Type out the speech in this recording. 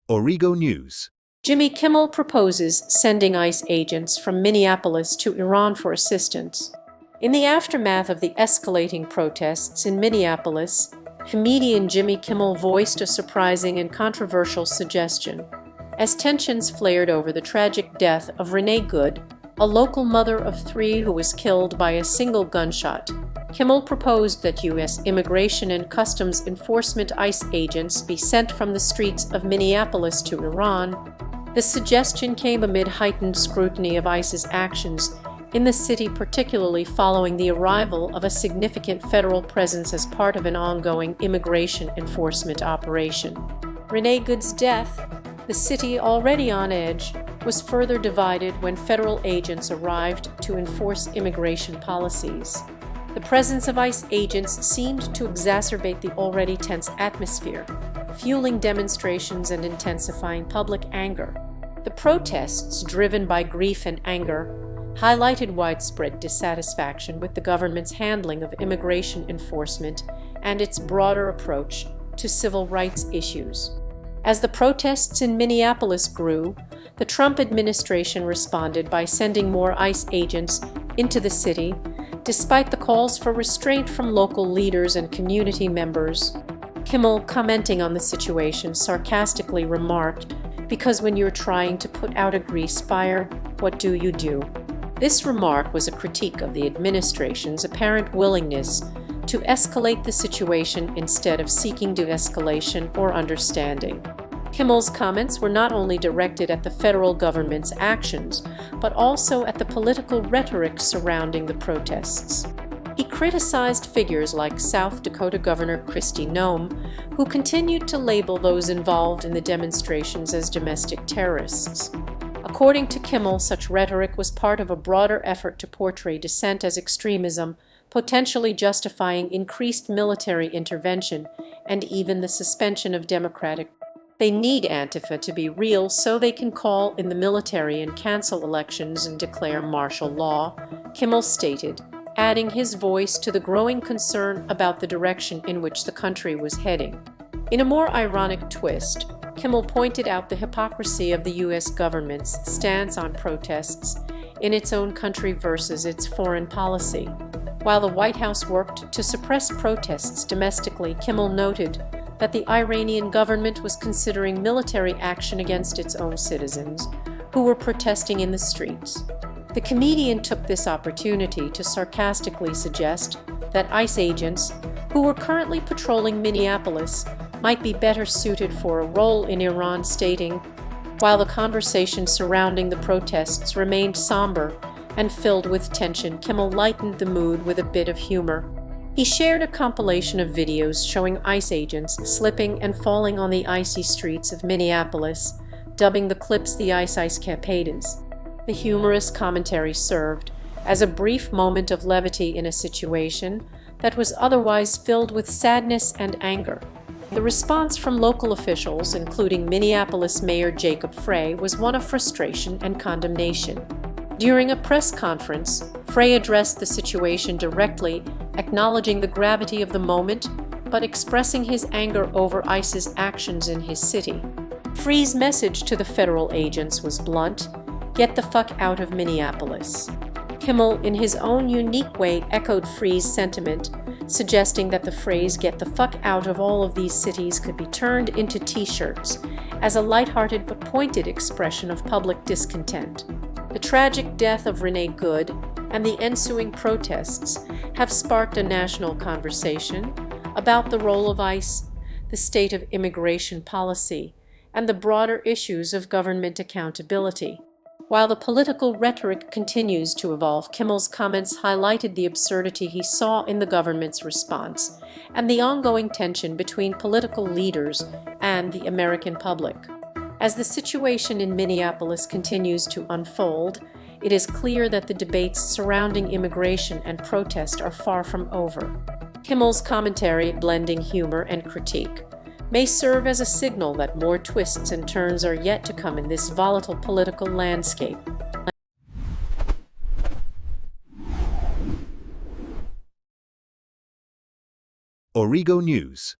Origo News. Jimmy Kimmel proposes sending ICE agents from Minneapolis to Iran for assistance. In the aftermath of the escalating protests in Minneapolis, comedian Jimmy Kimmel voiced a surprising and controversial suggestion. As tensions flared over the tragic death of Renee Good, a local mother of three who was killed by a single gunshot, Kimmel proposed that U.S. Immigration and Customs Enforcement ICE agents be sent from the streets of Minneapolis to Iran. The suggestion came amid heightened scrutiny of ICE's actions in the city, particularly following the arrival of a significant federal presence as part of an ongoing immigration enforcement operation. Renee Good's death, the city already on edge, was further divided when federal agents arrived to enforce immigration policies. The presence of ICE agents seemed to exacerbate the already tense atmosphere, fueling demonstrations and intensifying public anger. The protests, driven by grief and anger, highlighted widespread dissatisfaction with the government's handling of immigration enforcement and its broader approach to civil rights issues. As the protests in Minneapolis grew, the Trump administration responded by sending more ICE agents into the city, despite the calls for restraint from local leaders and community members. Kimmel, commenting on the situation, sarcastically remarked, "Because when you're trying to put out a grease fire, what do you do?" This remark was a critique of the administration's apparent willingness to escalate the situation instead of seeking de-escalation or understanding. Kimmel's comments were not only directed at the federal government's actions, but also at the political rhetoric surrounding the protests. He criticized figures like South Dakota Governor Kristi Noem, who continued to label those involved in the demonstrations as domestic terrorists. According to Kimmel, such rhetoric was part of a broader effort to portray dissent as extremism, potentially justifying increased military intervention and even the suspension of democratic. They need Antifa to be real so they can call in the military and cancel elections and declare martial law, Kimmel stated, adding his voice to the growing concern about the direction in which the country was heading. In a more ironic twist, Kimmel pointed out the hypocrisy of the U.S. government's stance on protests in its own country versus its foreign policy. While the White House worked to suppress protests domestically, Kimmel noted that the Iranian government was considering military action against its own citizens, who were protesting in the streets. The comedian took this opportunity to sarcastically suggest that ICE agents, who were currently patrolling Minneapolis, might be better suited for a role in Iran, stating, while the conversation surrounding the protests remained somber and filled with tension, Kimmel lightened the mood with a bit of humor. He shared a compilation of videos showing ICE agents slipping and falling on the icy streets of Minneapolis, dubbing the clips the Ice Capadas. The humorous commentary served as a brief moment of levity in a situation that was otherwise filled with sadness and anger. The response from local officials, including Minneapolis Mayor Jacob Frey, was one of frustration and condemnation. During a press conference, Frey addressed the situation directly, acknowledging the gravity of the moment, but expressing his anger over ICE's actions in his city. Frey's message to the federal agents was blunt: "Get the fuck out of Minneapolis." Kimmel, in his own unique way, echoed Frey's sentiment, suggesting that the phrase "get the fuck out of all of these cities" could be turned into t-shirts as a lighthearted but pointed expression of public discontent. The tragic death of Renee Good and the ensuing protests have sparked a national conversation about the role of ICE, the state of immigration policy, and the broader issues of government accountability. While the political rhetoric continues to evolve, Kimmel's comments highlighted the absurdity he saw in the government's response and the ongoing tension between political leaders and the American public. As the situation in Minneapolis continues to unfold, it is clear that the debates surrounding immigration and protest are far from over. Kimmel's commentary, blending humor and critique, may serve as a signal that more twists and turns are yet to come in this volatile political landscape. Origo News.